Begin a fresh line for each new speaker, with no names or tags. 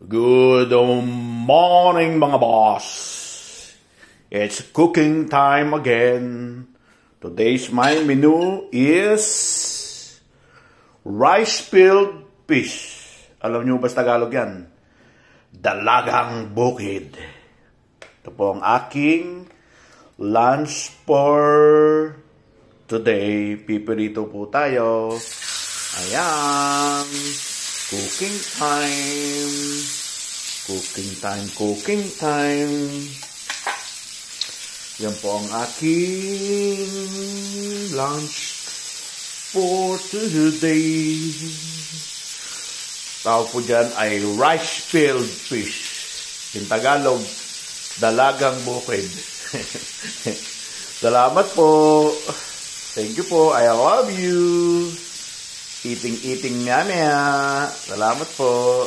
Good morning mga boss. It's cooking time again. Today's my menu is rice-filled fish. Alam nyo ba sa Tagalog yan? Dalagang bukid. Ito po ang aking lunch for today. Pipirito po tayo. Ayan. Cooking time. Cooking time, cooking time. Yan po ang aking lunch for today. Tawag po dyan ay rice-filled fish. In Tagalog, dalagang bukid. Salamat po. Thank you po. I love you. Eating, yummy. Salamat po.